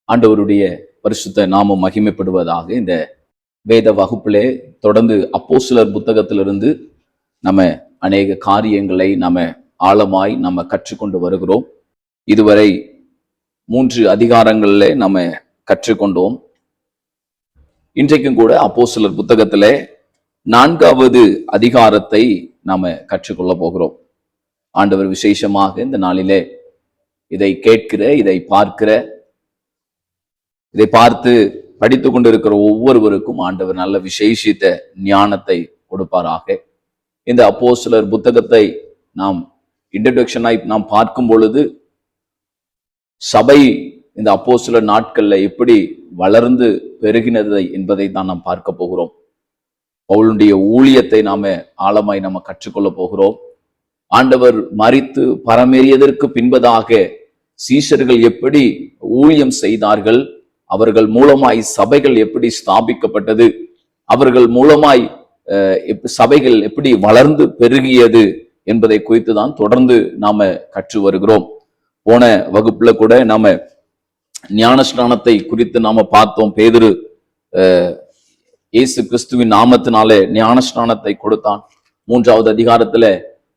ஆண்டவருடைய பரிசுத்த நாமம் மகிமைப்படுவதாக. இந்த வேத வகுப்பிலே தொடர்ந்து அப்போஸ்தலர் புத்தகத்திலிருந்து நம்ம அநேக காரியங்களை ஆழமாய் கற்றுக்கொண்டு வருகிறோம். இதுவரை 3 அதிகாரங்களிலே நம்ம கற்றுக்கொண்டோம். இன்றைக்கும் கூட அப்போஸ்தலர் புத்தகத்திலே 4வது அதிகாரத்தை நாம கற்றுக்கொள்ள போகிறோம். ஆண்டவர் விசேஷமாக இந்த நாளிலே இதை கேட்கிற, இதை பார்க்கிற, இதை பார்த்து படித்து கொண்டிருக்கிற ஒவ்வொருவருக்கும் ஆண்டவர் நல்ல விசேஷித்த ஞானத்தை கொடுப்பாராக. இந்த அப்போஸ்தலர் புத்தகத்தை நாம் இன்ட்ரோடக்ஷனாய் நாம் பார்க்கும் பொழுது சபை இந்த அப்போஸ்தலர் நாட்கள்ல எப்படி வளர்ந்து பெருகினதை என்பதை தான் நாம் பார்க்க போகிறோம். பவுலுடைய ஊழியத்தை ஆழமாய் கற்றுக்கொள்ள போகிறோம். ஆண்டவர் மரித்து பரமேறியதற்கு பின்பதாக சீஷர்கள் எப்படி ஊழியம் செய்தார்கள், அவர்கள் மூலமாய் சபைகள் எப்படி ஸ்தாபிக்கப்பட்டது, அவர்கள் மூலமாய் சபைகள் எப்படி வளர்ந்து பெருகியது என்பதை குறித்து தான் தொடர்ந்து கற்று வருகிறோம். போன வகுப்புல கூட ஞானஸ்நானத்தை குறித்து பார்த்தோம். பேதுரு இயேசு கிறிஸ்துவின் நாமத்தினாலே ஞானஸ்நானத்தை கொடுத்தான். 3வது அதிகாரத்துல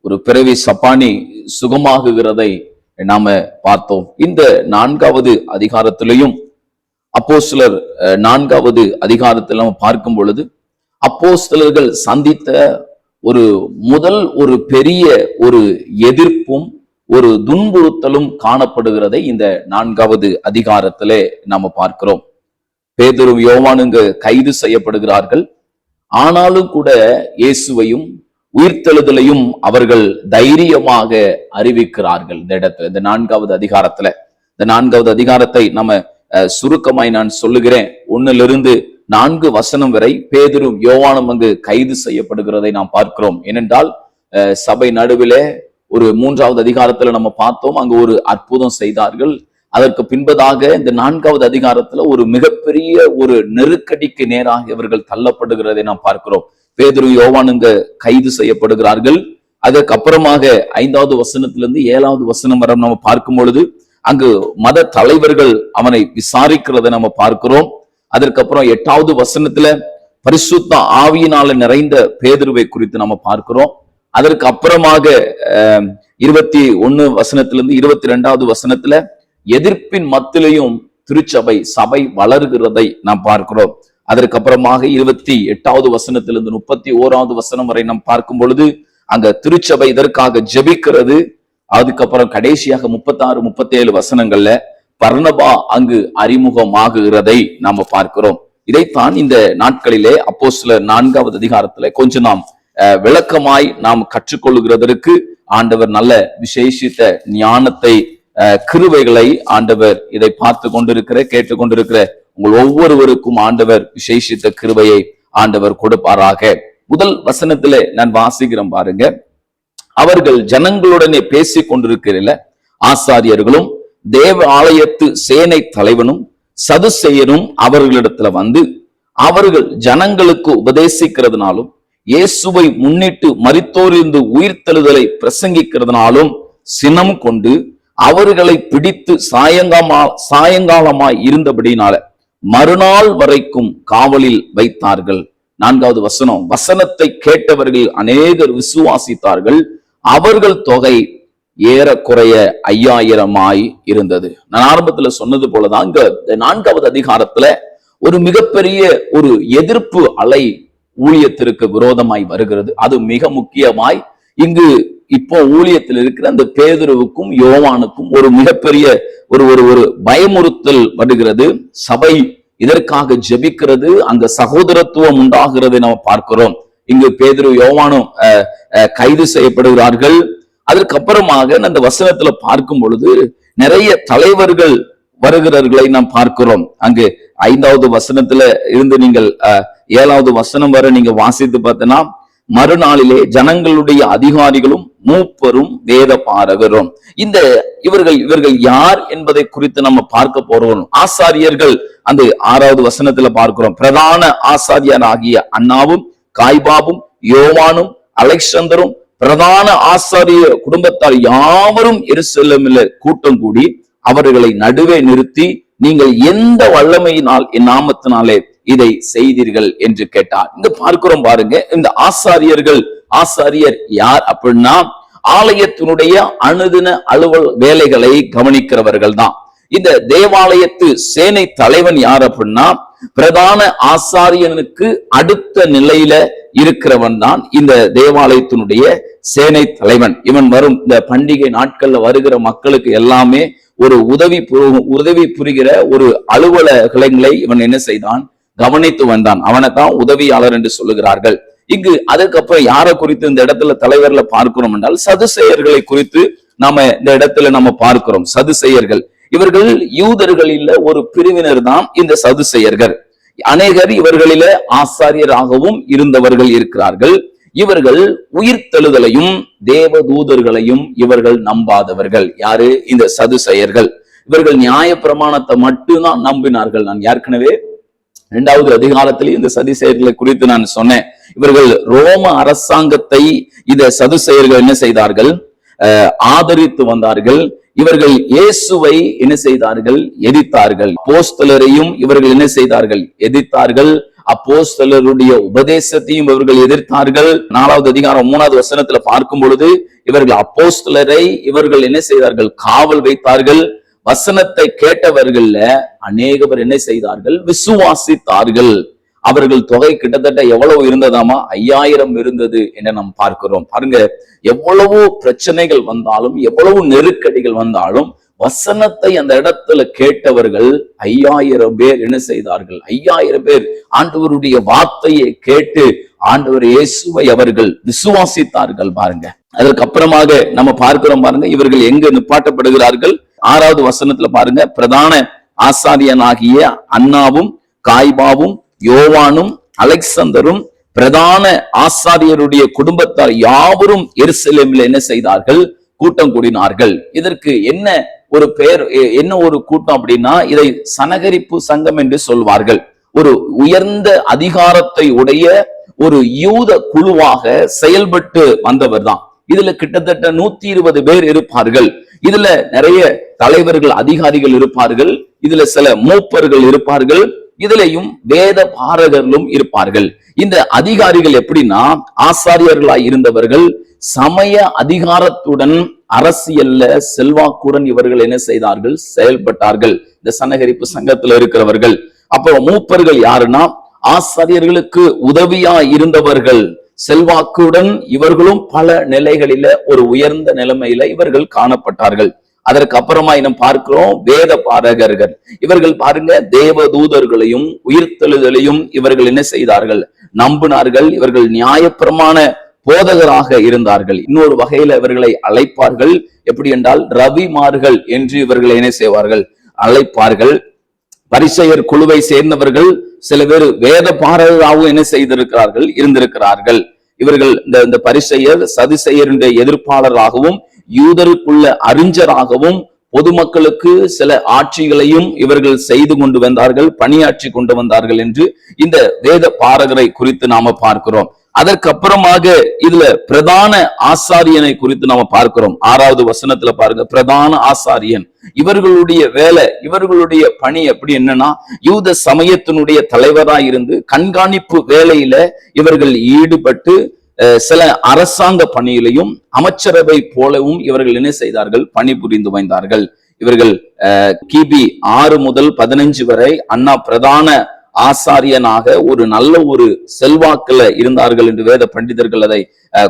ஒரு பிறவி சப்பானி சுகமாகுகிறதை பார்த்தோம். இந்த 4வது அதிகாரத்திலையும் அப்போஸ்தலர் 4வது அதிகாரத்தில் பார்க்கும் பொழுது அப்போஸ்தலர்கள் சந்தித்த ஒரு பெரிய ஒரு எதிர்ப்பும் ஒரு துன்புறுத்தலும் காணப்படுகிறதை இந்த 4வது அதிகாரத்திலே பார்க்கிறோம். பேதுரு யோவானுங்க கைது செய்யப்படுகிறார்கள். ஆனாலும் கூட இயேசுவையும் உயிர்த்தெழுதலையும் அவர்கள் தைரியமாக அறிவிக்கிறார்கள். இந்த இடத்துல இந்த 4வது அதிகாரத்துல இந்த 4வது அதிகாரத்தை சுருக்கமாய் நான் சொல்லுகிறேன். 1 to 4 வரை பேதுரும் யோவானும் அங்கு கைது செய்யப்படுகிறதை நாம் பார்க்கிறோம். ஏனென்றால் சபை நடுவிலே ஒரு 3வது அதிகாரத்துல பார்த்தோம், அங்கு ஒரு அற்புதம் செய்தார்கள். அதற்கு பின்பதாக இந்த 4வது அதிகாரத்துல ஒரு மிகப்பெரிய ஒரு நெருக்கடிக்கு நேராக இவர்கள் தள்ளப்படுகிறதை நாம் பார்க்கிறோம். பேதுரு யோவானுங்க கைது செய்யப்படுகிறார்கள். அதற்கு அப்புறமாக 5வது வசனத்திலிருந்து 7வது வசனம் வரை பார்க்கும் பொழுது அங்கு மத தலைவர்கள் அவனை விசாரிக்கிறதை பார்க்கிறோம். அதற்கப்புறம் 8வது வசனத்துல பரிசுத்த ஆவியினால நிறைந்த பேதுருவை குறித்து பார்க்கிறோம். அதற்கு அப்புறமாக 21 வசனத்திலிருந்து 22வது வசனத்துல எதிர்ப்பின் மத்தியிலையும் சபை வளர்கிறதை நாம் பார்க்கிறோம். அதற்கு அப்புறமாக 28வது வசனத்திலிருந்து 31வது வசனம் வரை நாம் பார்க்கும் பொழுது அங்க திருச்சபை இதற்காக ஜெபிக்கிறது. அதுக்கப்புறம் கடைசியாக 36, 37 வசனங்கள்ல பர்னபா அங்கு அறிமுகமாகுகிறதை நாம பார்க்கிறோம். இதைத்தான் இந்த நாட்களிலே அப்போஸ்தலர் 4வது அதிகாரத்துல கொஞ்சம் நாம் விளக்கமாய் நாம் கற்றுக்கொள்ளுகிறதற்கு ஆண்டவர் நல்ல விசேஷித்த ஞானத்தை, கிருபைகளை ஆண்டவர் இதை பார்த்து கொண்டிருக்கிற, கேட்டுக்கொண்டிருக்கிற உங்கள் ஒவ்வொருவருக்கும் ஆண்டவர் விசேஷித்த கிருபையை ஆண்டவர் கொடுப்பாராக. முதல் வசனத்திலே நான் வாசிக்கிறேன் பாருங்க. அவர்கள் ஜனங்களுடனே பேசிக் கொண்டிருக்கிற ஆசாரியர்களும் தேவ ஆலயத்து சேனை தலைவனும் சதுசேயரும் அவர்களிடத்துல வந்து அவர்கள் ஜனங்களுக்கு உபதேசிக்கிறதுனாலும் இயேசுவை முன்னிட்டு மரித்தோரிலிருந்து உயிர்த்தெழுதலை பிரசங்கிக்கிறதுனாலும் சினம் கொண்டு அவர்களை பிடித்து சாயங்காலமாய் இருந்தபடினால மறுநாள் வரைக்கும் காவலில் வைத்தார்கள். 4வது வசனம், வசனத்தை கேட்டவர்கள் அநேகர் விசுவாசித்தார்கள். அவர்கள் தொகை ஏறக்குறைய 5000 இருந்தது. நான் ஆரம்பத்துல சொன்னது போலதான் இங்க 4வது அதிகாரத்துல ஒரு மிகப்பெரிய ஒரு எதிர்ப்பு அலை ஊழியத்திற்கு விரோதமாய் வருகிறது. அது மிக முக்கியமாய் இங்கு இப்போ ஊழியத்தில் இருக்கிற அந்த பேதுருவுக்கும் யோவானுக்கும் ஒரு மிகப்பெரிய ஒரு பயமுறுத்தல் வருகிறது. சபை இதற்காக ஜெபிக்கிறது, அங்க சகோதரத்துவம் உண்டாகிறதை நாம் பார்க்கிறோம். இங்கு பேதுரு யோவானும் கைது செய்யப்படுகிறார்கள். அதற்கு அப்புறமாக அந்த வசனத்துல பார்க்கும் பொழுது நிறைய தலைவர்கள் வருகிறவர்களை நாம் பார்க்கிறோம். அங்கு 5வது வசனத்துல இருந்து நீங்கள் 7வது வசனம் வரை நீங்க வாசித்து பார்த்தனா, மறுநாளிலே ஜனங்களுடைய அதிகாரிகளும் மூப்பரும் வேத பாரகரும். இவர்கள் யார் என்பதை குறித்து நம்ம பார்க்க போறோம். ஆசாரியர்கள் அந்த 6வது வசனத்துல பார்க்கிறோம். பிரதான ஆசாரியராகிய அன்னாவும் காய்பாவும் யோவானும் அலெக்சந்தரும் பிரதான ஆசாரிய குடும்பத்தார் யாவரும் எருசலேமில் கூட்டம் கூடி அவர்களை நடுவே நிறுத்தி நீங்கள் எந்த வல்லமையினால் என் நாமத்தினாலே இதை செய்தீர்கள் என்று கேட்டார். இங்க பார்க்கிறோம் பாருங்க, இந்த ஆசாரியர் யார் அப்படின்னா ஆலயத்தினுடைய அனுதின அலுவல் வேலைகளை கவனிக்கிறவர்கள் தான். இந்த தேவாலயத்து சேனை தலைவன் யார் அப்படின்னா பிரதான ஆசாரியனுக்கு அடுத்த நிலையில இருக்கிறவன் தான் இந்த தேவாலயத்தினுடைய சேனை தலைவன். இவன் வரும் இந்த பண்டிகை நாட்கள்ல வருகிற மக்களுக்கு எல்லாமே ஒரு உதவி புரிகிற ஒரு அலுவலகங்களை இவன் என்ன செய்தான், கவனித்து வந்தான். அவனைத்தான் உதவியாளர் என்று சொல்லுகிறார்கள். இங்கு அதுக்கப்புறம் யாரை குறித்து இந்த இடத்துல தலைவர்ல பார்க்கிறோம் என்றால் சதுசேயர்களை குறித்து நாம இந்த இடத்துல நம்ம பார்க்கிறோம். சதுசேயர்கள் இவர்கள் யூதர்களில் ஒரு பிரிவினர் தான் இந்த சதுசேயர்கள். அநேகர் இவர்களில ஆசாரியராகவும் இருந்தவர்கள் இருக்கிறார்கள். இவர்கள் உயிர்த்தெழுதலையும் தேவதூதர்களையும் இவர்கள் நம்பாதவர்கள். யாரு? இந்த சதுசேயர்கள். இவர்கள் நியாய பிரமாணத்தை மட்டும்தான் நம்பினார்கள். நான் ஏற்கனவே 2வது அதிகாரத்திலே இந்த சதுசேயர்களை குறித்து நான் சொன்னேன். இவர்கள் ரோம அரசாங்கத்தை இந்த சதுசேயர்கள் என்ன செய்தார்கள், ஆதரித்து வந்தார்கள். இவர்கள் இயேசுவை என்ன செய்தார்கள், எதிர்த்தார்கள். அப்போஸ்தலரையும் இவர்கள் என்ன செய்தார்கள், எதிர்த்தார்கள். அப்போஸ்தலருடைய உபதேசத்தையும் இவர்கள் எதிர்த்தார்கள். 4வது அதிகாரம் 3வது வசனத்துல பார்க்கும் பொழுது இவர்கள் அப்போஸ்தலரை இவர்கள் என்ன செய்தார்கள், காவல் வைத்தார்கள். வசனத்தை கேட்டவர்கள்ல அநேகவர் என்ன செய்தார்கள், விசுவாசித்தார்கள். அவர்கள் தொகை கிட்டத்தட்ட எவ்வளவு இருந்ததாமா, 5000 இருந்தது என்று நாம் பார்க்கிறோம். பாருங்க, எவ்வளவு பிரச்சனைகள் வந்தாலும் எவ்வளவு நெருக்கடிகள் வந்தாலும் வசனத்தை அந்த இடத்துல கேட்டவர்கள் 5000 பேர் என்ன செய்தார்கள், 5000 பேர் ஆண்டவருடைய வார்த்தையை கேட்டு ஆண்டவர் இயேசுவை அவர்கள் விசுவாசித்தார்கள். பாருங்க, அதற்கு அப்புறமாக நம்ம பார்க்கிறோம். பாருங்க, இவர்கள் எங்க நிப்பாட்டப்படுகிறார்கள்? 6வது வசனத்துல பாருங்க, பிரதான ஆசாரியனாகிய அன்னாவும் காய்பாவும் யோவானும் அலெக்சந்தரும் பிரதான ஆசாரியருடைய குடும்பத்தார் யாவரும் எருசலேமில் என்ன செய்தார்கள், கூட்டம் கூடினார்கள். இதற்கு என்ன ஒரு பெயர், என்ன ஒரு கூட்டம் அப்படின்னா இதை சனகரிப்பு சங்கம் என்று சொல்வார்கள். ஒரு உயர்ந்த அதிகாரத்தை உடைய ஒரு யூத குழுவாக செயல்பட்டு வந்தவர் தான். இதுல கிட்டத்தட்ட 120 பேர் இருப்பார்கள். இதுல நிறைய தலைவர்கள், அதிகாரிகள் இருப்பார்கள். இதுல சில மூப்பர்கள் இருப்பார்கள். இதுலயும் வேத பாரகர்களும் இருப்பார்கள். இந்த அதிகாரிகள் எப்படின்னா ஆசாரியர்களாய் இருந்தவர்கள் சமய அதிகாரத்துடன் அரசியல்ல செல்வாக்குடன் இவர்கள் என்ன செய்தார்கள், செயல்பட்டார்கள். இந்த சனகரிப்பு சங்கத்துல இருக்கிறவர்கள். அப்போ மூப்பர்கள் யாருன்னா ஆசாரியர்களுக்கு உதவியா இருந்தவர்கள். செல்வாக்குடன் இவர்களும் பல நிலைகளில ஒரு உயர்ந்த நிலைமையில இவர்கள் காணப்பட்டார்கள். அதற்கு அப்புறமா இன்னும் பார்க்கிறோம் வேத பாரகர்கள். இவர்கள் பாருங்க, தேவதூதர்களையும் உயிர்த்தெழுதலையும் இவர்கள் என்ன செய்தார்கள், நம்பினார்கள். இவர்கள் நியாயப்பிரமாண போதகராக இருந்தார்கள். இன்னொரு வகையில இவர்களை அழைப்பார்கள். எப்படி என்றால் ரவிமார்கள் என்று இவர்களை என்ன செய்வார்கள், அழைப்பார்கள். பரிசேயர் குழுவை சேர்ந்தவர்கள் சில பேர் வேத பாரகராகவும் என்ன செய்திருக்கிறார்கள், இருந்திருக்கிறார்கள். இவர்கள் இந்த பரிசேயர் சதுசேயருடைய எதிர்ப்பாளராகவும் யூதருக்குள்ள அறிஞராகவும் பொதுமக்களுக்கு சில ஆட்சிகளையும் இவர்கள் செய்து கொண்டு வந்தார்கள், பணியாற்றி கொண்டு வந்தார்கள் என்று இந்த வேத பாரகரை குறித்து நாம பார்க்கிறோம். அதற்கு அப்புறமாக இதுல பிரதான ஆசாரியனை குறித்து நாம பார்க்கிறோம். 6வது வசனத்துல பாருங்க, பிரதான ஆசாரியன். இவர்களுடைய வேலை, இவர்களுடைய பணி எப்படி என்னன்னா யூத சமயத்தினுடைய தலைவராய் இருந்து கண்காணிப்பு வேலையில இவர்கள் ஈடுபட்டு சில அரசாங்க பணியிலையும் அமைச்சரவை போலவும் இவர்கள் என்ன செய்தார்கள், பணிபுரிந்து வந்தார்கள். இவர்கள் கிபி 6 முதல் 15 வரை அண்ணா பிரதான ஆசாரியனாக ஒரு நல்ல ஒரு செல்வாக்குல இருந்தார்கள் என்று வேத பண்டிதர்கள் அதை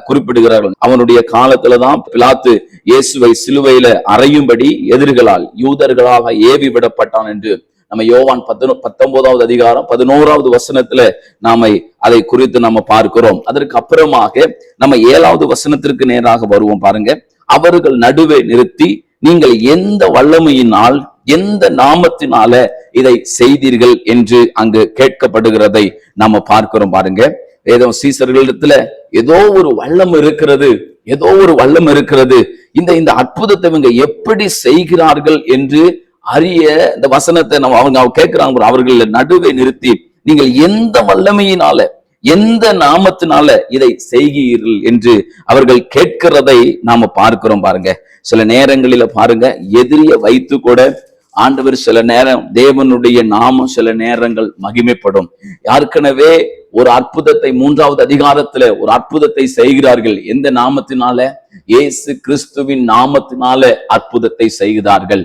குறிப்பிடுகிறார்கள். அவனுடைய காலத்துலதான் பிலாத்து இயேசுவை சிலுவையில அறையும்படி எதிரிகளால் யூதர்களாக ஏவி விடப்பட்டான் என்று நம்ம யோவான் 19வது அதிகாரம் 11வது வசனத்துல நாம அதை குறித்து நம்ம பார்க்கிறோம். அதற்கு அப்புறமாக நம்ம 7வது வசனத்திற்கு நேராக வருவோம். பாருங்க, அவர்கள் நடுவே நிறுத்தி நீங்கள் எந்த வல்லமையினால் எந்த நாமத்தினால இதை செய்தீர்கள் என்று அங்கு கேட்கப்படுகிறதை நாம பார்க்கிறோம். பாருங்க, வேதம் சீசர்களிடத்துல ஏதோ ஒரு வல்லம் இருக்கிறது, ஏதோ ஒரு வல்லம் இருக்கிறது. இந்த அற்புதத்தை இவங்க எப்படி செய்கிறார்கள் என்று அறிய இந்த வசனத்தை அவங்க கேட்கிறாங்க. அவர்கள் நடுவே நிறுத்தி நீங்கள் எந்த வல்லமையினால எந்த நாமத்தினால இதை செய்கிறீர்கள் என்று அவர்கள் கேட்கிறதை நாம பார்க்கிறோம். பாருங்க, சில நேரங்களில பாருங்க எதிரிய வைத்து கூட ஆண்டவர் சில நேரம் தேவனுடைய நாமம் சில நேரங்கள் மகிமைப்படும். ஏற்கனவே ஒரு அற்புதத்தை 3வது அதிகாரத்துல ஒரு அற்புதத்தை செய்கிறார்கள். எந்த நாமத்தினால? இயேசு கிறிஸ்துவின் நாமத்தினால அற்புதத்தை செய்கிறார்கள்.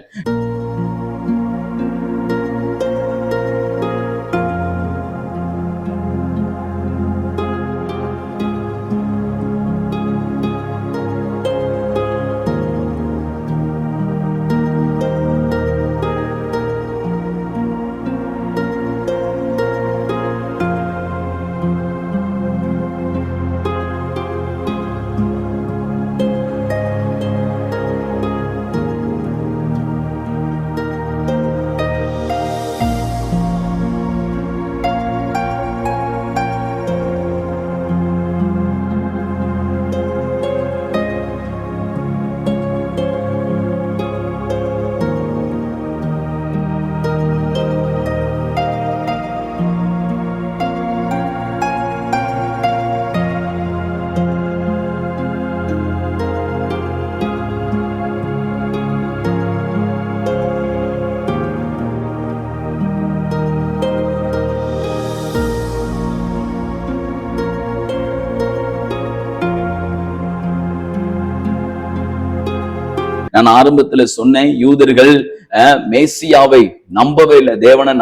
நான் ஆரம்பத்துல சொன்னேன், யூதர்கள் மேசியாவை நம்பவே இல்லை. தேவனை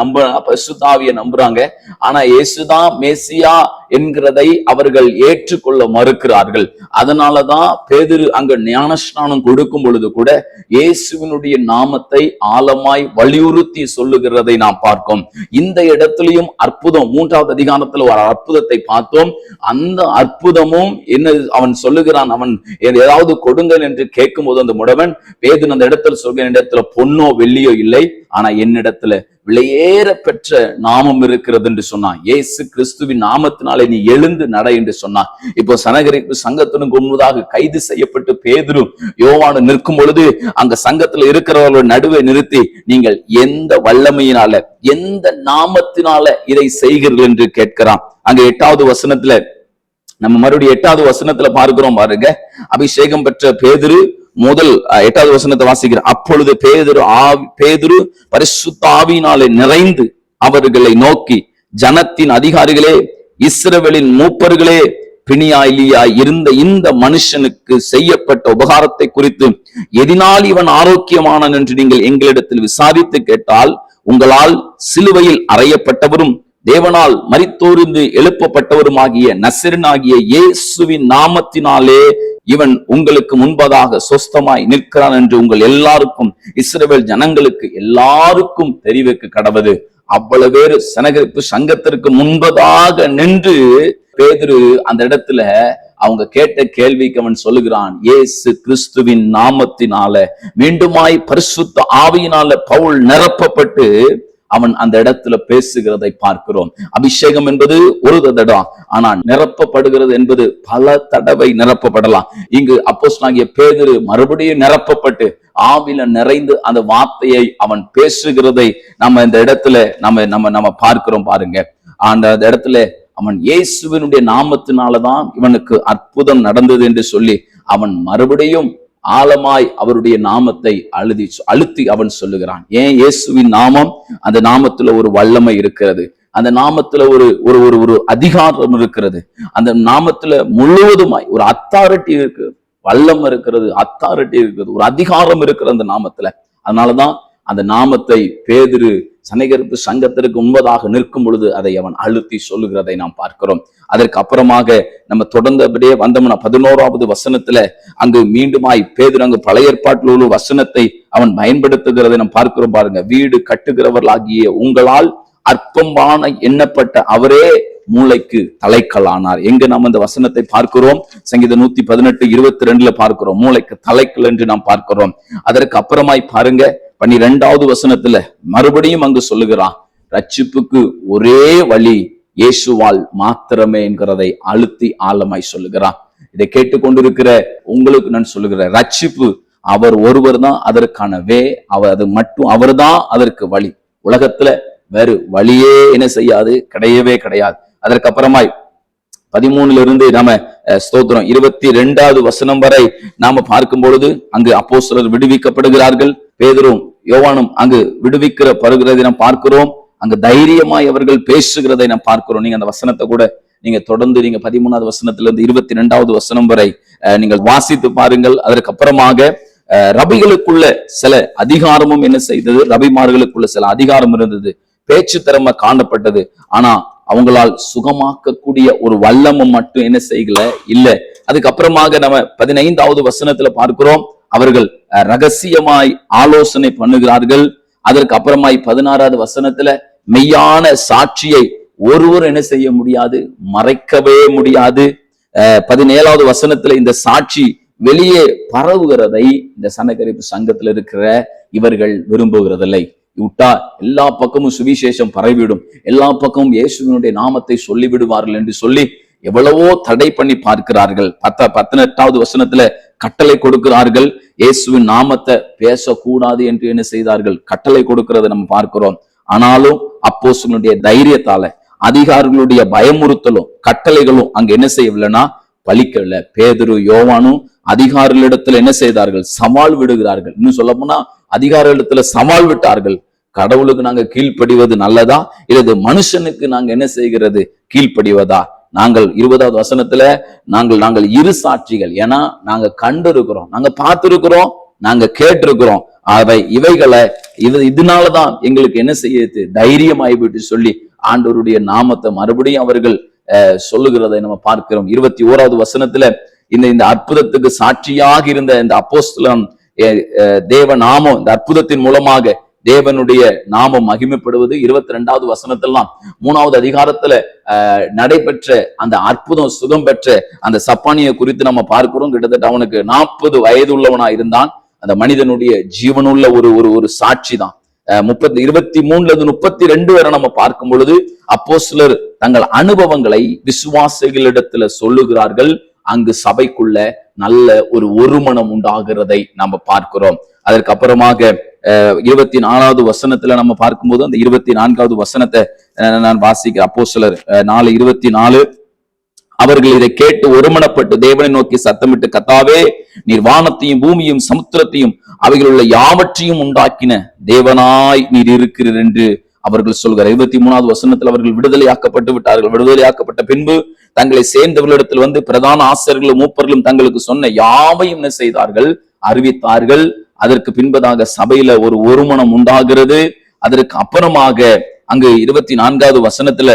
பரிசுத்த ஆவியை நம்புறாங்க. ஆனா இயேசுதான் மேசியா என்கிறதை அவர்கள் ஏற்றுக்கொள்ள மறுக்கிறார்கள். அதனாலதான் பேதுரு அங்க ஞானஸ்நானம் கொடுக்கும் பொழுது கூட இயேசுவினுடைய நாமத்தை ஆழமாய் வலியுறுத்தி சொல்லுகிறதை நாம் பார்க்கிறோம். இந்த இடத்திலையும் அற்புதம், 3வது அதிகாரத்துல ஒரு அற்புதத்தை பார்த்தோம். அந்த அற்புதமும் என்ன, அவன் சொல்லுகிறான், அவன் ஏதாவது கொடுங்கள் என்று கேட்கும் போது அந்த முடவன் பேதுரு அந்த இடத்துல சொல்கிற இடத்துல பொன்னோ வெள்ளியோ இல்லை, ஆனா என்னிடத்துல விலையேற பெற்ற நாமம் இருக்கிறது என்று சொன்னான். இயேசு கிறிஸ்துவின் நாமத்தினாலே நீ எழுந்து நட என்று சொன்னான். இப்போ சனகரிப்பு சங்கத்தினுக்கு முன்பதாக கைது செய்யப்பட்டு பேதுரு யோவானு நிற்கும் பொழுது அங்க சங்கத்துல இருக்கிறவர்கள் நடுவே நிறுத்தி, நீங்கள் எந்த வல்லமையினால எந்த நாமத்தினால இதை செய்கிறீர்கள் என்று கேட்கிறான். அங்க 8வது வசனத்துல நம்ம மறுபடியும் 8வது வசனத்துல பார்க்கிறோம் பாருங்க. அபிஷேகம் பெற்ற பேதுரு முதல் 8வது வசனத்தை வாசிக்கிறேன். அப்பொழுது பேதுரு பரிசுத்த ஆவியினாலே நிறைந்து அவர்களை நோக்கி, ஜனத்தின் அதிகாரிகளே, இஸ்ரவேலின் மூப்பர்களே, பிணியாயிலியாய் இருந்த இந்த மனுஷனுக்கு செய்யப்பட்ட உபகாரத்தை குறித்து எதினால் இவன் ஆரோக்கியமானான் என்று நீங்கள் எங்களிடத்தில் விசாரித்து கேட்டால், உங்களால் சிலுவையில் அறையப்பட்டவரும் தேவனால் மரித்தோர்ந்து எழுப்பப்பட்டவருமாகிய நசரேயனாகிய இயேசுவின் நாமத்தினாலே இவன் உங்களுக்கு முன்பதாக சொஸ்தமாய் நிற்கிறான் என்று உங்கள் எல்லாருக்கும், இஸ்ரவேல் ஜனங்களுக்கு எல்லாருக்கும் தெரிவிக்க கடவது. அவ்வளவு பேரு சனகரிப்பு சங்கத்திற்கு முன்பதாக நின்று பேதுரு அந்த இடத்துல அவங்க கேட்ட கேள்விக்கு அவன் சொல்லுகிறான், இயேசு கிறிஸ்துவின் நாமத்தினால மீண்டுமாய் பரிசுத்த ஆவியினால பவுல் நிரப்பப்பட்டு அவன் அந்த இடத்துல பேசுகிறதை பார்க்கிறோம். அபிஷேகம் என்பது ஒரு தடவை, ஆனா நிரப்பப்படுகிறது என்பது பல தடவை நிரப்பப்படலாம். இங்கு அப்போஸ்தலனாகிய பேதுரு மறுபடியும் நிரப்பப்பட்டு ஆவில நிறைந்து அந்த வார்த்தையை அவன் பேசுகிறதை நம்ம இந்த இடத்துல நம்ம பார்க்கிறோம் பாருங்க. அந்த இடத்துல அவன் இயேசுவினுடைய நாமத்தினாலதான் இவனுக்கு அற்புதம் நடந்தது என்று சொல்லி அவன் மறுபடியும் ஆழமாய் அவருடைய நாமத்தை அழுத்தி அவன் சொல்லுகிறான். ஏன்? இயேசுவின் நாமம், அந்த நாமத்துல ஒரு வல்லமை இருக்கிறது, அந்த நாமத்துல ஒரு அதிகாரம் இருக்கிறது, அந்த நாமத்துல முழுவதுமாய் ஒரு அத்தாரிட்டி இருக்கு, வல்லம் இருக்கிறது, அத்தாரிட்டி இருக்கிறது, ஒரு அதிகாரம் இருக்கிறது அந்த நாமத்துல. அதனாலதான் அந்த நாமத்தை பேதுரு சனகரிப்பு சங்கத்திற்கு முன்பதாக நிற்கும் பொழுது அதை அவன் அழுத்தி சொல்லுகிறதை நாம் பார்க்கிறோம். அதற்கு அப்புறமாக நம்ம தொடர்ந்தபடியே வந்தோம்னா 11வது வசனத்துல அங்கு மீண்டுமாய் பேதுரு அங்கு பழைய ஏற்பாட்டில் உள்ள வசனத்தை அவன் பயன்படுத்துகிறதை நாம் பார்க்கிறோம் பாருங்க. வீடு கட்டுகிறவர்களாகிய உங்களால் அற்பமான எண்ணப்பட்ட அவரே மூளைக்கு தலைக்கல்லானார். எங்க நாம் இந்த வசனத்தை பார்க்கிறோம்? சங்கீதம் 118:22 பார்க்கிறோம், மூளைக்கு தலைக்கல் என்று நாம் பார்க்கிறோம். அதற்கு அப்புறமாய் பாருங்க 12வது வசனத்துல மறுபடியும் அங்கு சொல்லுகிறான், ரட்சிப்புக்கு ஒரே வழி இயேசுவால் மாத்திரமே என்கிறதை அழுத்தி ஆழமாய் சொல்லுகிறான். இதை கேட்டுக்கொண்டிருக்கிற உங்களுக்கு நான் சொல்லுகிறேன், ரட்சிப்பு அவர் ஒருவர் தான் அதற்கான அது மட்டும் அவர் தான் அதற்கு வழி. உலகத்துல வேறு வழியே என்ன செய்யாது, கிடையவே கிடையாது. அதற்கு அப்புறமாய் 13 நாம ஸ்தோத்திரம் 22வது வசனம் வரை நாம பார்க்கும் பொழுது அங்கு அப்போஸ்தலர் விடுவிக்கப்படுகிறார்கள். பேதுரும் யோவானும் அங்கு விடுவிக்கிற பருகிறதை நாம் பார்க்கிறோம். அங்கு தைரியமாய் அவர்கள் பேசுகிறதை நாம் பார்க்கிறோம். நீங்க அந்த வசனத்தை கூட நீங்க தொடர்ந்து நீங்க 13வது வசனத்திலிருந்து 22வது வசனம் வரை நீங்கள் வாசித்து பாருங்கள். அதற்கு அப்புறமாக ரபிகளுக்குள்ள சில அதிகாரமும் என்ன செய்தது, ரபிமார்களுக்குள்ள சில அதிகாரம் இருந்தது, பேச்சு திறமை காணப்பட்டது. ஆனா அவங்களால் சுகமாக்கக்கூடிய ஒரு வல்லமும் மட்டும் என்ன செய்யல இல்ல. அதுக்கப்புறமாக நம்ம 15வது வசனத்துல பார்க்கிறோம், அவர்கள் ரகசியமாய் ஆலோசனை பண்ணுகிறார்கள். அதற்கு அப்புறமாய் 16வது வசனத்துல மெய்யான சாட்சியை ஒருவர் என்ன செய்ய முடியாது, மறைக்கவே முடியாது. 17வது வசனத்துல இந்த சாட்சி வெளியே பரவுகிறதை இந்த சனகரிப்பு சங்கத்துல இருக்கிற இவர்கள் விரும்புகிறதில்லை. விட்டா எல்லா பக்கமும் சுவிசேஷம் பரவிடும், எல்லா பக்கமும் இயேசுவினுடைய நாமத்தை சொல்லி விடுவார்கள் என்று சொல்லி எவ்வளவோ தடை பண்ணி பார்க்கிறார்கள். 18வது வசனத்துல கட்டளை கொடுக்கிறார்கள், இயேசுவின் நாமத்தை பேசக்கூடாது என்று என்ன செய்தார்கள், கட்டளை கொடுக்கிறத நம்ம பார்க்கிறோம். ஆனாலும் அப்போஸ்தலனுடைய தைரியத்தால, அதிகாரிகளுடைய பயமுறுத்தலும் கட்டளைகளும் அங்க என்ன செய்யவில்லைன்னா பலிக்கவில்லை. பேதுரு யோவானும் அதிகாரிகளிடத்துல என்ன செய்தார்கள், சவால் விடுகிறார்கள். இன்னும் சொல்ல போனா அதிகாரிகளிடத்துல சவால் விட்டார்கள். கடவுளுக்கு நாங்க கீழ்ப்படிவது நல்லதா, இல்லது மனுஷனுக்கு நாங்க என்ன செய்கிறது, கீழ்ப்படிவதா? நாங்கள் 20வது வசனத்துல நாங்கள் இரு சாட்சிகள், ஏன்னா நாங்க கண்டு இருக்கிறோம், நாங்க பார்த்திருக்கிறோம், நாங்க கேட்டிருக்கிறோம். இவைகளை இதனாலதான் எங்களுக்கு என்ன செய்யுது, தைரியம் ஆகிவிட்டு சொல்லி ஆண்டவருடைய நாமத்தை மறுபடியும் அவர்கள் சொல்லுகிறதை நம்ம பார்க்கிறோம். 21வது வசனத்துல இந்த அற்புதத்துக்கு சாட்சியாக இருந்த இந்த அப்போஸ்தலன் தேவ நாமம், இந்த அற்புதத்தின் மூலமாக தேவனுடைய நாமம் மகிமைப்படுவது 22வது வசனத்தெல்லாம் 3வது அதிகாரத்துல நடைபெற்ற அந்த அற்புதம், சுகம் பெற்ற அந்த சப்பானிய குறித்து நம்ம பார்க்கிறோம். கிட்டத்தட்ட அவனுக்கு 40 வயது உள்ளவனா இருந்தான். அந்த மனிதனுடைய ஜீவனுள்ள ஒரு சாட்சி தான். 23 வரை நம்ம பார்க்கும் பொழுது அப்போஸ்தலர் தங்கள் அனுபவங்களை விசுவாசிகளிடத்துல சொல்லுகிறார்கள். அங்கு சபைக்குள்ள நல்ல ஒரு ஒருமனம் உண்டாகிறதை நம்ம பார்க்கிறோம். அதற்கு அப்புறமாக 24வது வசனத்துல நம்ம பார்க்கும்போது அந்த 24வது வசனத்தை நான் வாசிக்கிறேன். அப்போஸ்தலர் 4:24, அவர்கள் இதை கேட்டு ஒருமனப்பட்டு தேவனை நோக்கி சத்தமிட்டு, கர்த்தாவே, நீர் வானத்தையும் பூமியும் சமுத்திரத்தையும் அவைகளுள்ள யாவற்றையும் உண்டாக்கின தேவனாய் நீர் இருக்கிறீர் என்று அவர்கள் சொல்கிறார். 23வது வசனத்தில் அவர்கள் விடுதலையாக்கப்பட்டு விட்டார்கள். விடுதலையாக்கப்பட்ட பின்பு தங்களை சேர்ந்தவர்களிடத்தில் வந்து பிரதான ஆசிரியர்களும் மூப்பர்களும் தங்களுக்கு சொன்ன யாவையும் என்ன செய்தார்கள், அறிவித்தார்கள். அதற்கு பின்பதாக சபையில ஒரு ஒருமனம் உண்டாகிறது. அதற்கு அப்புறமாக அங்கு 24வது வசனத்துல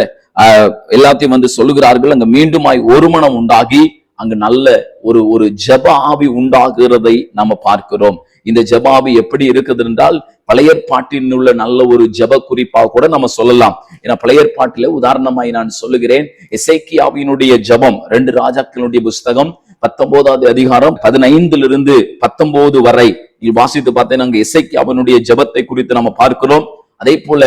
எல்லாத்தையும் வந்து சொல்லுகிறார்கள். அங்க மீண்டுமாய் ஒருமனம் உண்டாகி அங்கு நல்ல ஒரு ஜெப ஆவி உண்டாகிறதை நம்ம பார்க்கிறோம். இந்த ஜெப ஆவி எப்படி இருக்குது என்றால், பழைய ஏற்பாட்டில் உள்ள நல்ல ஒரு ஜெப குறிப்பாக கூட நம்ம சொல்லலாம். ஏன்னா பழைய ஏற்பாட்டில உதாரணமாய் நான் சொல்லுகிறேன், எசேக்கியாவினுடைய ஜெபம், 2 ராஜாக்களுடைய புஸ்தகம் 19வது அதிகாரம் 15 19 வரை நீ வாசித்து பார்த்தேன். அங்க எசேக்கியாவினுடைய ஜெபத்தை குறித்து நம்ம பார்க்கிறோம். அதே போல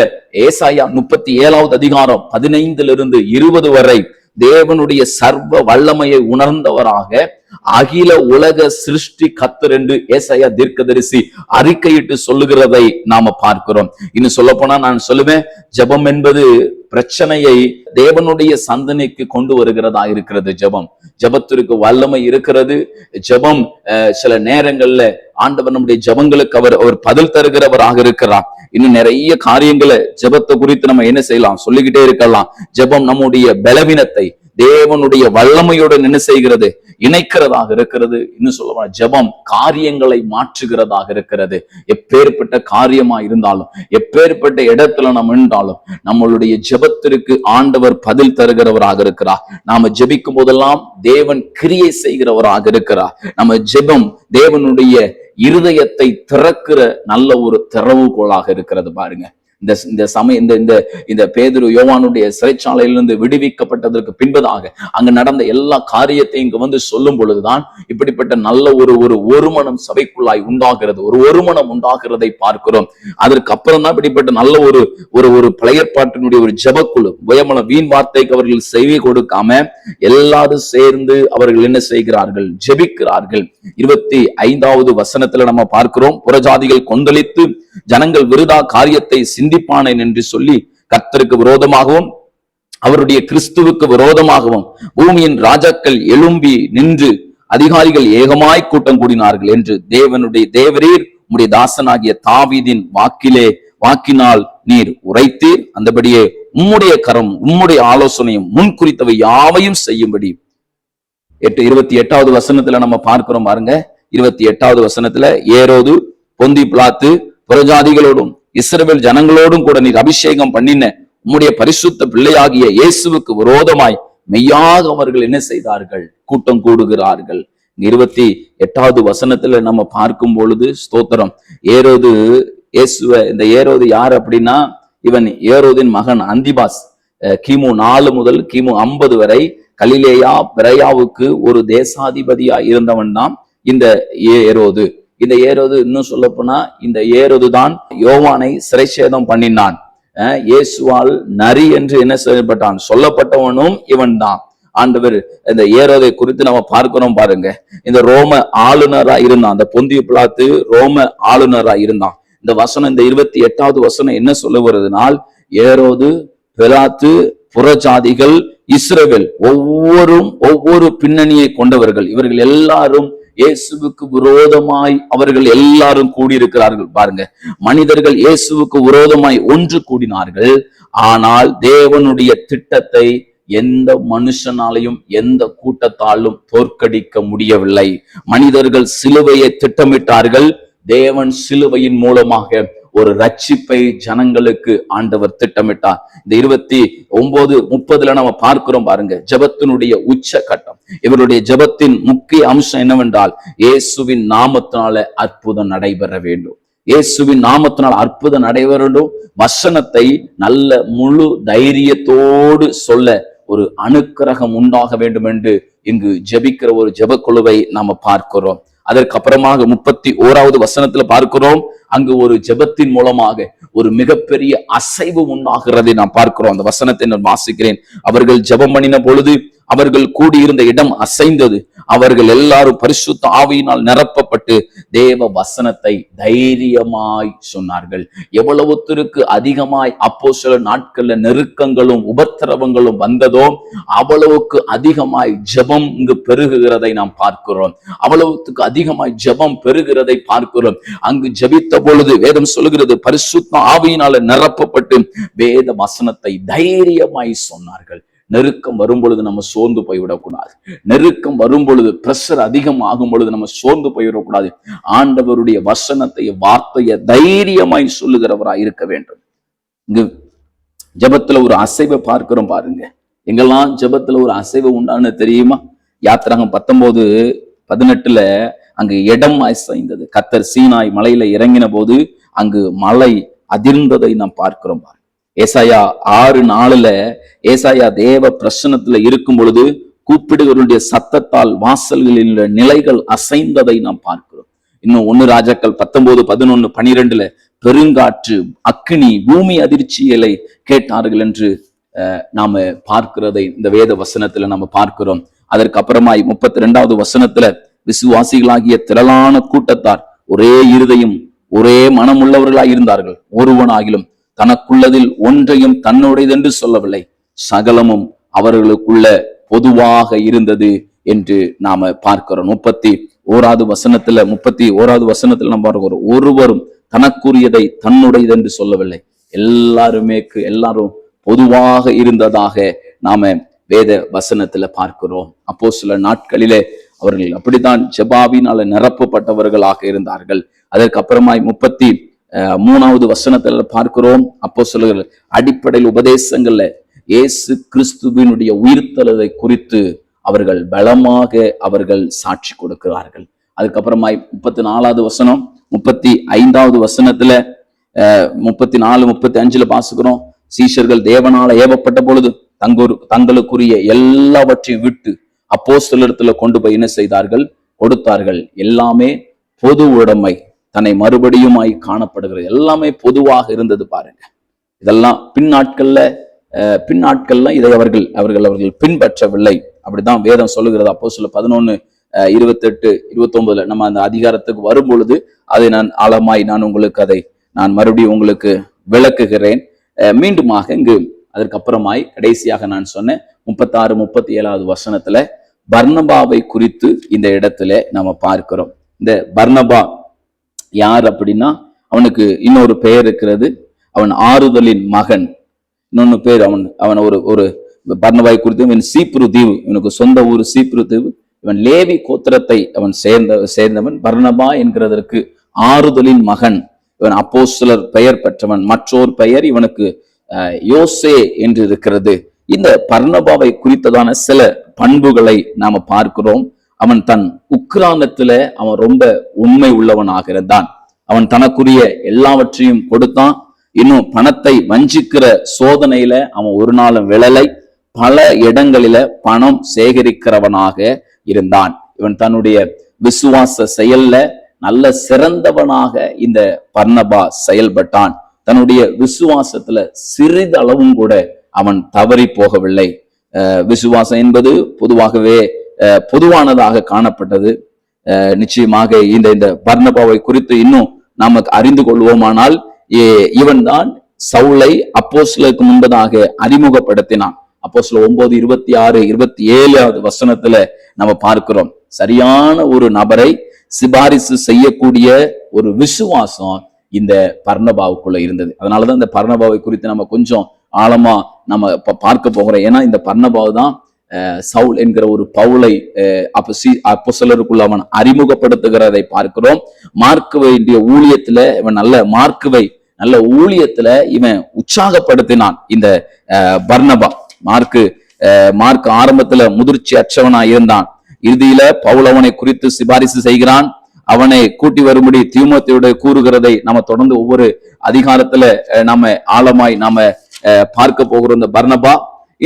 ஏசாயா 37வது அதிகாரம் 15 20 வரை தேவனுடைய சர்வ வல்லமையை உணர்ந்தவராக அகில உலக சிருஷ்டி கர்த்தர் என்று ஏசாயா தீர்க்கதரிசி அறிக்கையிட்டு சொல்லுகிறதை நாம பார்க்கிறோம். இன்னும் சொல்ல போனா நான் சொல்லுவேன், ஜெபம் என்பது பிரச்சனையை தேவனுடைய சந்தனைக்கு கொண்டு வருகிறதா இருக்கிறது. ஜெபத்திற்கு வல்லமை இருக்கிறது. ஜெபம் சில நேரங்கள்ல ஆண்டவர் நம்முடைய ஜெபங்களுக்கு அவர் பதில் தருகிறவராக இருக்கிறார். இன்னும் நிறைய காரியங்களை ஜெபத்தை குறித்து நம்ம என்ன செய்யலாம், சொல்லிக்கிட்டே இருக்கலாம். ஜெபம் நம்முடைய பலவீனத்தை தேவனுடைய வல்லமையோடு என்ன செய்கிறது, இணைக்கிறதாக இருக்கிறது. இன்னும் சொல்ல ஜெபம் காரியங்களை மாற்றுகிறதாக இருக்கிறது. எப்பேற்பட்ட காரியமா இருந்தாலும், எப்பேற்பட்ட இடத்துல நம்ம இருந்தாலும் நம்மளுடைய ஜெபத்திற்கு ஆண்டவர் பதில் தருகிறவராக இருக்கிறார். நாம ஜெபிக்கும் போதெல்லாம் தேவன் கிரியை செய்கிறவராக இருக்கிறார். நம்ம ஜெபம் தேவனுடைய இருதயத்தை திறக்கிற நல்ல ஒரு திறவுகோலாக இருக்கிறது. பாருங்க, இந்த பேதுரு யோவானுடைய சிறைச்சாலையிலிருந்து விடுவிக்கப்பட்டதற்கு பின்பதாக அங்கு நடந்த எல்லா காரியத்தையும் இங்கு வந்து சொல்லும் பொழுதுதான் இப்படிப்பட்ட நல்ல ஒரு ஒருமனம் சபைக்குள்ளாய் உண்டாகிறது, ஒரு ஒருமனம் உண்டாகிறதை பார்க்கிறோம். அதற்கு அப்புறம் தான் இப்படிப்பட்ட நல்ல ஒரு பழையற்பாட்டினுடைய ஒரு ஜெபக்குழு, பயமல வீண் வார்த்தைக்கு அவர்கள் செவி கொடுக்காம எல்லாரும் சேர்ந்து அவர்கள் என்ன செய்கிறார்கள், ஜெபிக்கிறார்கள். 25வது வசனத்துல நம்ம பார்க்கிறோம், புறஜாதிகள் கொந்தளித்து ஜனங்கள் விருதா காரியத்தை சிந்திப்பானேன் என்று சொல்லி கர்த்தருக்கு விரோதமாகவும் அவருடைய கிறிஸ்துவுக்கு விரோதமாகவும் பூமியின் ராஜாக்கள் எழும்பி நின்று அதிகாரிகள் ஏகமாய் கூட்டம் கூடினார்கள் என்று தேவரீர் உம்முடைய தாசனாகிய தாவீதின் வாக்கினால் நீர் உரைத்தீர். அந்தபடியே உம்முடைய கரம் உம்முடைய ஆலோசனையும் முன் குறித்தவை யாவையும் செய்யும்படி 28வது வசனத்துல நம்ம பார்க்கிறோம் பாருங்க. 28வது வசனத்துல ஏரோது பொந்தி பிலாத்து புறஜாதிகளோடும் இஸ்ரவேல் ஜனங்களோடும் கூட நீர் அபிஷேகம் பண்ணின உம்முடைய பரிசுத்த பிள்ளையாகிய இயேசுவுக்கு விரோதமாய் மெய்யாக அவர்கள் என்ன செய்தார்கள்? கூட்டம் கூடுகிறார்கள். 28வது வசனத்துல நம்ம பார்க்கும் பொழுது ஸ்தோத்திரம், ஏரோது இந்த ஏரோது யார் அப்படின்னா, இவன் ஏரோதின் மகன் அந்திபாஸ். கிமு 4 முதல் கிமு 50 வரை கலிலேயா பெரையாவுக்கு ஒரு தேசாதிபதியா இருந்தவன் தான் இந்த ஏரோது. இந்த ஏரோது இன்னும் சொல்ல போனா இந்த ஏரோது தான் யோவானை சிறைச்சேதம் பண்ணினான். இயேசுவால் நரி என்று என்ன செய்யப்பட்டான் சொல்லப்பட்டவனும் இவன் தான். ஆண்டவர் இந்த ஏரோதை குறித்து நம்ம பார்க்கிறோம் பாருங்க. இந்த ரோம ஆளுநரா இருந்தான், அந்த பொந்திய பிலாத்து ரோம ஆளுநரா இருந்தான். இந்த வசனம், இந்த 28வது வசனம் என்ன சொல்ல வருதுனால், ஏரோது, பிலாத்து, புறஜாதிகள், இஸ்ரவேல் ஒவ்வொரு பின்னணியை கொண்டவர்கள். இவர்கள் எல்லாரும் இயேசுவுக்கு விரோதமாய் அவர்கள் எல்லாரும் கூடியிருக்கிறார்கள் பாருங்க. மனிதர்கள் இயேசுவுக்கு விரோதமாய் ஒன்று கூடினார்கள். ஆனால் தேவனுடைய திட்டத்தை எந்த மனுஷனாலையும் எந்த கூட்டத்தாலும் தோற்கடிக்க முடியவில்லை. மனிதர்கள் சிலுவையை திட்டமிட்டார்கள். தேவன் சிலுவையின் மூலமாக ஒரு ரட்சிப்பை ஜனங்களுக்கு ஆண்டவர் திட்டமிட்டார். இந்த 29:30 நம்ம பார்க்கிறோம் பாருங்க. ஜெபத்தினுடைய உச்ச கட்டம். இவருடைய ஜெபத்தின் முக்கிய அம்சம் என்னவென்றால், இயேசுவின் நாமத்தினால அற்புதம் நடைபெற வேண்டும். இயேசுவின் நாமத்தினால் அற்புதம் நடைபெறணும். வசனத்தை நல்ல முழு தைரியத்தோடு சொல்ல ஒரு அனுக்கிரகம் உண்டாக வேண்டும் என்று இங்கு ஜெபிக்கிற ஒரு ஜெபக்குழுவை நாம பார்க்கிறோம். அதற்கு அப்புறமாக 31வது வசனத்துல பார்க்கிறோம், அங்கு ஒரு ஜெபத்தின் மூலமாக ஒரு மிகப்பெரிய அசைவு உண்டாகிறதை நாம் பார்க்கிறோம். அந்த வசனத்தை நான் வாசிக்கிறேன். அவர்கள் ஜெபம் பண்ணின பொழுது அவர்கள் கூடியிருந்த இடம் அசைந்தது. அவர்கள் எல்லாரும் பரிசுத்த ஆவியினால் நிரப்பப்பட்டு தேவ வசனத்தை தைரியமாய் சொன்னார்கள். எவ்வளவுத்திற்கு அதிகமாய் அப்போஸ்தல நாட்கள்ல நெருக்கங்களும் உபத்திரவங்களும் வந்ததோ அவ்வளவுக்கு அதிகமாய் ஜெபம் இங்கு பெருகுகிறதை நாம் பார்க்கிறோம். அவ்வளவுக்கு அதிகமாய் ஜெபம் பெருகிறதை பார்க்கிறோம். அங்கு ஜெபித்த பொழுது வேதம் சொல்லுகிறது, பரிசுத்த ஆவியினால நிரப்பப்பட்டு வேத வசனத்தை தைரியமாய் சொன்னார்கள். நெருக்கம் வரும் பொழுது நம்ம சோர்ந்து போய்விடக்கூடாது. நெருக்கம் வரும் பொழுது, பிரஷர் அதிகம் ஆகும் பொழுது நம்ம சோர்ந்து போய்விடக்கூடாது. ஆண்டவருடைய வசனத்தை, வார்த்தையை தைரியமாய் சொல்லுகிறவராய் இருக்க வேண்டும். இங்கு ஜெபத்துல ஒரு அசைவை பார்க்கிறோம் பாருங்க. எங்கெல்லாம் ஜெபத்துல ஒரு அசைவு உண்டான்னு தெரியுமா? யாத்திராகம் 19:18 அங்கு இடம் அசைந்தது. கர்த்தர் சீனாய் மலையில இறங்கின போது அங்கு மலை அதிர்ந்ததை நாம் பார்க்கிறோம் பாருங்க. ஏசாயா 6:4 ஏசாயா தேவ பிரசன்னத்துல இருக்கும் பொழுது கூப்பிடுகளுடைய சத்தத்தால் வாசல்களில் நிலைகள் அசைந்ததை நாம் பார்க்கிறோம். இன்னும் 1 ராஜாக்கள் 19:11-12 பெருங்காற்று, அக்கினி, பூமி அதிர்ச்சிகளை கேட்டார்கள் என்று நாம பார்க்கிறதை இந்த வேத வசனத்துல நாம பார்க்கிறோம். அதற்கு அப்புறமாய் 32வது வசனத்துல விசுவாசிகளாகிய திரளான கூட்டத்தார் ஒரே இருதயம் ஒரே மனம் உள்ளவர்களாய் இருந்தார்கள். ஒருவனாகிலும் தனக்குள்ளதில் ஒன்றையும் தன்னுடையதென்று சொல்லவில்லை, சகலமும் அவர்களுக்குள்ள பொதுவாக இருந்தது என்று நாம பார்க்கிறோம். 31வது வசனத்துல நம்ம பார்க்கிறோம், ஒருவரும் தனக்குரியதை தன்னுடையதென்று சொல்லவில்லை, எல்லாரும் பொதுவாக இருந்ததாக நாம வேத வசனத்துல பார்க்கிறோம். அப்போஸ்தல நாட்களிலே அவர்கள் அப்படித்தான் ஜெபாவினால நிரப்பப்பட்டவர்களாக இருந்தார்கள். அதற்கு அப்புறமாய் 33வது வசனத்துல பார்க்கிறோம், அப்போஸ்தலர்கள் அடிப்படையில் உபதேசங்கள்ல இயேசு கிறிஸ்துவினுடைய உயிர்த்தெழுதலை குறித்து அவர்கள் பலமாக அவர்கள் சாட்சி கொடுக்கிறார்கள். அதுக்கப்புறமாய் 34வது வசனம், 35வது வசனத்துல 34-35 வாசிக்கிறோம், சீஷர்கள் தேவனால ஏவப்பட்ட பொழுது தங்களுக்குரிய எல்லாவற்றையும் விட்டு அப்போஸ்தலரிடத்துல கொண்டு போய் என்ன செய்தார்கள்? கொடுத்தார்கள். எல்லாமே பொது உடைமை, தன்னை மறுபடியுமாய் காணப்படுகிறது. எல்லாமே பொதுவாக இருந்தது பாருங்க. இதெல்லாம் பின்னாட்கள்ல இதை அவர்கள் பின்பற்றவில்லை. அப்படிதான் வேதம் சொல்லுகிறது. அப்போஸ்தலர் 11:28-29 நம்ம அந்த அதிகாரத்துக்கு வரும் பொழுது அதை நான் உங்களுக்கு அதை மறுபடியும் உங்களுக்கு விளக்குகிறேன். மீண்டுமாக இங்கு அதற்கு அப்புறமாய் கடைசியாக நான் சொன்னேன் 36-37வது வசனத்துல பர்னபாவை குறித்து இந்த இடத்துல நம்ம பார்க்கிறோம். இந்த பர்னபா யார் அப்படின்னா, அவனுக்கு இன்னொரு பெயர் இருக்கிறது. அவன் ஆறுதலின் மகன். இன்னொன்னு பேர் அவன் ஒரு பர்னபாய் குறித்து, இவன் சீப்ரு தீவு, இவனுக்கு சொந்த ஊர் சீப்ரு தீவு. இவன் லேவி கோத்திரத்தை அவன் சேர்ந்தவன். பர்னபா என்கிறதற்கு ஆறுதலின் மகன். இவன் அப்போஸ்தலர் பெயர் பெற்றவன். மற்றொரு பெயர் இவனுக்கு யோசே என்று இருக்கிறது. இந்த பர்னபாவை குறித்ததான சில பண்புகளை நாம பார்க்கிறோம். அவன் தன் உக்கிரானத்துல அவன் ரொம்ப உண்மை உள்ளவனாக இருந்தான். அவன் தனக்குரிய எல்லாவற்றையும் கொடுத்தான். இன்னும் பணத்தை வஞ்சிக்கிற சோதனையில அவன் ஒரு நாளும் விழலை. பல இடங்களில பணம் சேகரிக்கிறவனாக இருந்தான். இவன் தன்னுடைய விசுவாச செயல்ல நல்ல சிறந்தவனாக இந்த பர்னபா செயல்பட்டான். தன்னுடைய விசுவாசத்துல சிறிதளவும் கூட அவன் தவறி போகவில்லை. விசுவாசம் என்பது பொதுவாகவே பொதுவானதாக காணப்பட்டது. நிச்சயமாக இந்த பர்னபாவை குறித்து இன்னும் நமக்கு அறிந்து கொள்வோமானால், இவன் தான் சவுலை அப்போஸ்தலருக்கு முன்பதாக அறிமுகப்படுத்தினான். அப்போஸ்தலர் 9:26-27 வசனத்துல நம்ம பார்க்கிறோம். சரியான ஒரு நபரை சிபாரிசு செய்யக்கூடிய ஒரு விசுவாசம் இந்த பர்னபாவுக்குள்ள இருந்தது. அதனாலதான் இந்த பர்னபாவை குறித்து நம்ம கொஞ்சம் ஆழமா நம்ம பார்க்க போகிறோம். ஏன்னா இந்த பர்னபாவு தான் சவுல் என்கிற ஒரு பவுலை அப்போஸ்தலருக்குள்ள அவன் அறிமுகப்படுத்துகிறதை பார்க்கிறோம். மார்க்குவையுடைய ஊழியத்துல இவன் நல்ல ஊழியத்துல இவன் உற்சாகப்படுத்தினான் இந்த பர்னபா. மார்க் ஆரம்பத்துல முதிர்ச்சி அற்றவனா இருந்தான். இறுதியில பவுல் அவனை குறித்து சிபாரிசு செய்கிறான். அவனை கூட்டி வரும்படி தீமோத்தேயுட கூறுகிறதை நம்ம தொடர்ந்து ஒவ்வொரு அதிகாரத்துல நாம ஆழமாய் நாம பார்க்க போகிறோம்.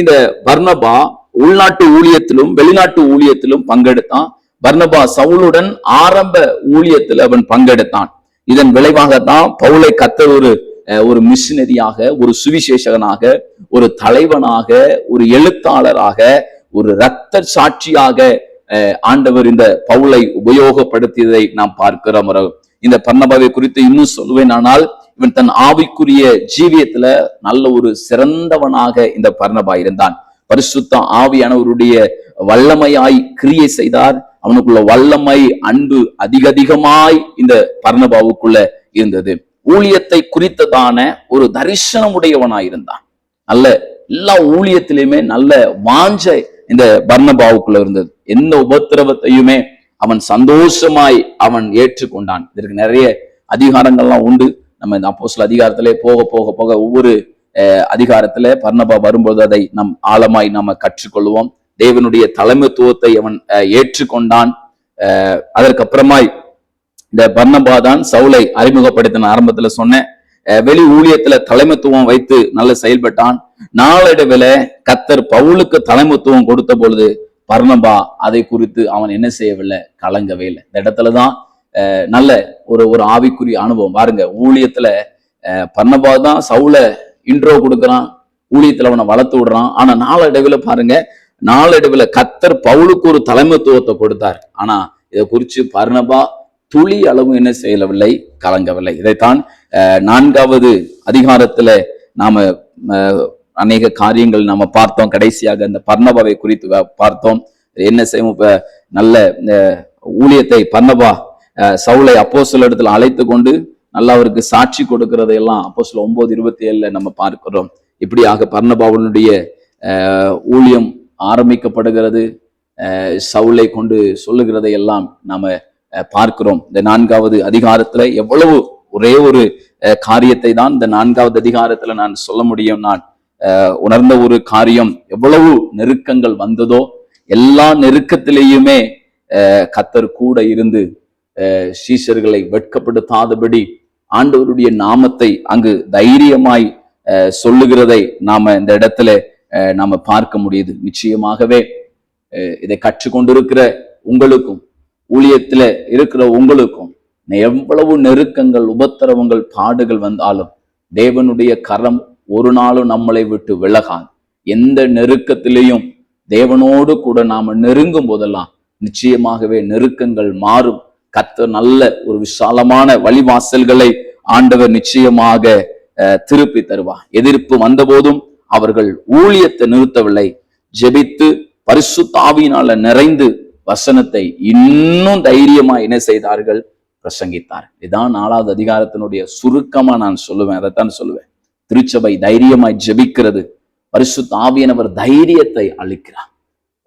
இந்த பர்னபா உள்நாட்டு ஊழியத்திலும் வெளிநாட்டு ஊழியத்திலும் பங்கெடுத்தான். பர்னபா சவுலுடன் ஆரம்ப ஊழியத்தில் அவன் பங்கெடுத்தான். இதன் விளைவாகத்தான் பவுலை கர்த்தர் ஒரு மிஷினரியாக, ஒரு சுவிசேஷகனாக, ஒரு தலைவனாக, ஒரு எழுத்தாளராக, ஒரு இரத்த சாட்சியாக ஆண்டவர் இந்த பவுலை உபயோகப்படுத்தியதை நாம் பார்க்கிறோம். இந்த பர்னபாவை குறித்து இன்னும் சொல்லுவேன். ஆனால் இவன் தன் ஆவிக்குரிய ஜீவியத்துல நல்ல ஒரு சிறந்தவனாக இந்த பர்னபா இருந்தான். பரிசுத்த ஆவியானவருடைய வல்லமையாய் கிரியை செய்தார். அவனுக்குள்ள வல்லமை, அன்பு அதிகமாய் இந்த பர்னபாவுக்குள்ள இருந்தது. ஊழியத்தை குறித்ததான ஒரு தரிசனம் உடையவனாயிருந்தான். நல்ல எல்லா ஊழியத்திலுமே நல்ல வாஞ்சை இந்த பர்னபாவுக்குள்ள இருந்தது. எந்த உபத்திரவத்தையுமே அவன் சந்தோஷமாய் அவன் ஏற்றுக்கொண்டான். இதற்கு நிறைய அதிகாரங்கள்லாம் உண்டு. நம்ம இந்த அப்போஸ்தலர் அதிகாரத்திலே போக போக போக ஒவ்வொரு அதிகாரத்துல பர்னபா வரும்போது அதை நம் ஆழமாய் நாம கற்றுக்கொள்வோம். தேவனுடைய தலைமைத்துவத்தை அவன் ஏற்றுக்கொண்டான். அதற்கப்புறமாய் இந்த பர்னபா தான் சவுலை அறிமுகப்படுத்தின. ஆரம்பத்துல சொன்ன வெளி ஊழியத்துல தலைமைத்துவம் வைத்து நல்ல செயல்பட்டான். நாளடைவில் கர்த்தர் பவுலுக்கு தலைமைத்துவம் கொடுத்த பொழுது பர்னபா அதை குறித்து அவன் என்ன செய்யவில்லை, கலங்கவே இல்லை. இந்த இடத்துலதான் நல்ல ஒரு ஆவிக்குரிய அனுபவம் பாருங்க. ஊழியத்துல பர்னபா தான் சவுல இன்ட்ரோ கொடுக்குறான், ஊழியத்துல அவனை வளர்த்து விடுறான். ஆனா நாளடைவில் கர்த்தர் பவுலுக்கு ஒரு தலைமைத்துவத்தை கொடுத்தார். ஆனா இதை குறித்து பர்னபா துளி அளவு என்ன செய்யவில்லை, கலங்கவில்லை. இதைத்தான் 4வது அதிகாரத்துல நாம அநேக காரியங்கள் நாம பார்த்தோம். கடைசியாக இந்த பர்னபாவை குறித்து பார்த்தோம். என்ன செய்யும், இப்ப நல்ல ஊழியத்தை பர்னபா சவுலை அப்போஸ்தலர் இடத்துல அழைத்து கொண்டு நல்லா அவருக்கு சாட்சி கொடுக்கிறதையெல்லாம் அப்போஸ்தலர் 9:27 நம்ம பார்க்கிறோம். இப்படியாக பர்னபாவுடைய ஊழியம் ஆரம்பிக்கப்படுகிறது. சவுலை கொண்டு சொல்லுகிறதை எல்லாம் நாம பார்க்கிறோம். இந்த 4வது அதிகாரத்துல எவ்வளவு ஒரே ஒரு காரியத்தை தான் இந்த 4வது அதிகாரத்துல நான் சொல்ல முடியும். நான் உணர்ந்த ஒரு காரியம், எவ்வளவு நெருக்கங்கள் வந்ததோ எல்லா நெருக்கத்திலேயுமே கர்த்தர் கூட இருந்து சீஷர்களை வெட்கப்படுத்தாதபடி ஆண்டவருடைய நாமத்தை அங்கு தைரியமாய் சொல்லுகிறதை நாம இந்த இடத்துல நாம பார்க்க முடியுது. நிச்சயமாகவே இதை கற்றுக்கொண்டிருக்கிற உங்களுக்கும் ஊழியத்துல இருக்கிற உங்களுக்கும் எவ்வளவு நெருக்கங்கள், உபத்திரவங்கள், பாடுகள் வந்தாலும் தேவனுடைய கரம் ஒரு நாளும் நம்மளை விட்டு விலகாது. எந்த நெருக்கத்திலையும் தேவனோடு கூட நாம நெருங்கும் போதெல்லாம் நிச்சயமாகவே நெருக்கங்கள் மாறும். கர்த்தர் நல்ல ஒரு விசாலமான வழிவாசல்களை ஆண்டவர் நிச்சயமாக திருப்பி தருவார். எதிர்ப்பு வந்த போதும் அவர்கள் ஊழியத்தை நிறுத்தவில்லை. ஜெபித்து பரிசுத்த ஆவியினால நிறைந்து வசனத்தை இன்னும் தைரியமா என்ன செய்தார்கள், பிரசங்கித்தார். இதான் 4வது அதிகாரத்தினுடைய சுருக்கமா நான் சொல்லுவேன். அதைத்தான் சொல்லுவேன். திருச்சபை தைரியமாய் ஜெபிக்கிறது. பரிசுத்த ஆவியானவர் தைரியத்தை அளிக்கிறார்.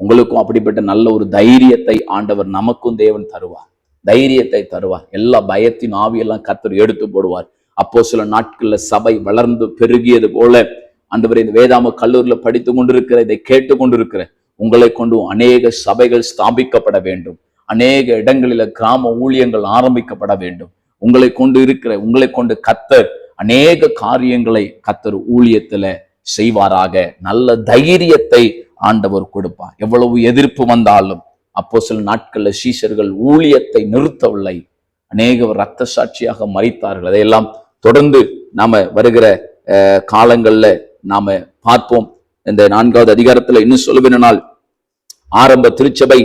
உங்களுக்கும் அப்படிப்பட்ட நல்ல ஒரு தைரியத்தை ஆண்டவர் நமக்கும் தேவன் தருவார். தைரியத்தை தருவார். எல்லா பயத்தின் ஆவியெல்லாம் கர்த்தர் எடுத்து போடுவார். அப்போ சில நாட்கள்ல சபை வளர்ந்து பெருகியது போல ஆண்டவர் இந்த வேதாம கல்லூரியில படித்து கொண்டிருக்கிற, இதை கேட்டு கொண்டிருக்கிற உங்களை கொண்டு அநேக சபைகள் ஸ்தாபிக்கப்பட வேண்டும். அநேக இடங்களில கிராம ஊழியங்கள் ஆரம்பிக்கப்பட வேண்டும். உங்களை கொண்டு கர்த்தர் அநேக காரியங்களை கர்த்தர் ஊழியத்துல செய்வாராக. நல்ல தைரியத்தை ஆண்டவர் கொடுப்பார். எவ்வளவு எதிர்ப்பு வந்தாலும் அப்போ சில நாட்கள்ல சீஷர்கள் ஊழியத்தை நிறுத்தவில்லை. அநேகர் இரத்த சாட்சியாக மரித்தார்கள். அதையெல்லாம் தொடர்ந்து நாம வருகிற காலங்கள்ல நாம பார்ப்போம். இந்த 4வது அதிகாரத்துல இன்னும் சொல்லுவேனால், ஆரம்ப திருச்சபை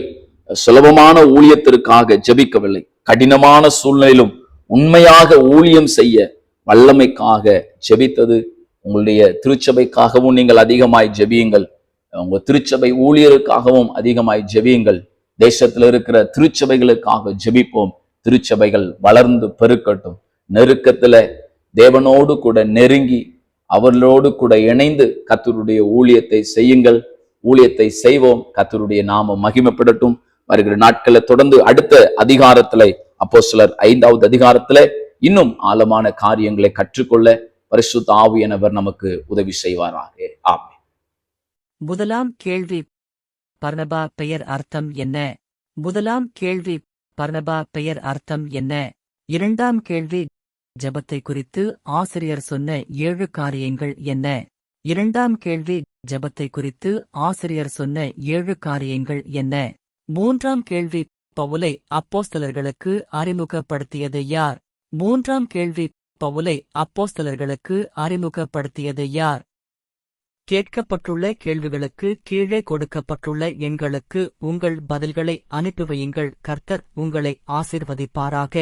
சுலபமான ஊழியத்திற்காக ஜெபிக்கவில்லை. கடினமான சூழ்நிலையிலும் உண்மையாக ஊழியம் செய்ய வல்லமைக்காக ஜெபித்தது. உங்களுடைய திருச்சபைக்காகவும் நீங்கள் அதிகமாய் ஜெபியுங்கள். உங்க திருச்சபை ஊழியருக்காகவும் அதிகமாய் ஜெபியுங்கள். தேசத்துல இருக்கிற திருச்சபைகளுக்காக ஜெபிப்போம். திருச்சபைகள் வளர்ந்து பெருக்கட்டும். நெருக்கத்துல தேவனோடு கூட நெருங்கி அவர்களோடு கூட இணைந்து கர்த்தருடைய ஊழியத்தை செய்யுங்கள். ஊழியத்தை செய்வோம். கர்த்தருடைய நாமம் மகிமைப்படட்டும். வருகிற நாட்களை தொடர்ந்து அடுத்த அதிகாரத்திலே, அப்போஸ்தலர் 5வது அதிகாரத்திலே இன்னும் ஆழமான காரியங்களை கற்றுக்கொள்ள பரிசுத்த ஆவியானவர் நமக்கு உதவி செய்வாராக. ஆமென். முதலாம் கேள்வி, பர்னபா பெயர் அர்த்தம் என்ன? முதலாம் கேள்வி, பர்னபா பெயர் அர்த்தம் என்ன? இரண்டாம் கேள்வி, ஜெபத்தை குறித்து ஆசிரியர் சொன்ன 7 காரியங்கள் என்ன? இரண்டாம் கேள்வி, ஜெபத்தை குறித்து ஆசிரியர் சொன்ன 7 காரியங்கள் என்ன? மூன்றாம் கேள்வி, பவுலை அப்போஸ்தலர்களுக்கு அறிமுகப்படுத்தியது யார்? மூன்றாம் கேள்வி, பவுலை அப்போஸ்தலர்களுக்கு அறிமுகப்படுத்தியது யார்? கேட்கப்பட்டுள்ள கேள்விகளுக்கு கீழே கொடுக்கப்பட்டுள்ள எண்களுக்கு உங்கள் பதில்களை அனுப்பி வையுங்கள். கர்த்தர் உங்களை ஆசீர்வதிப்பாராக.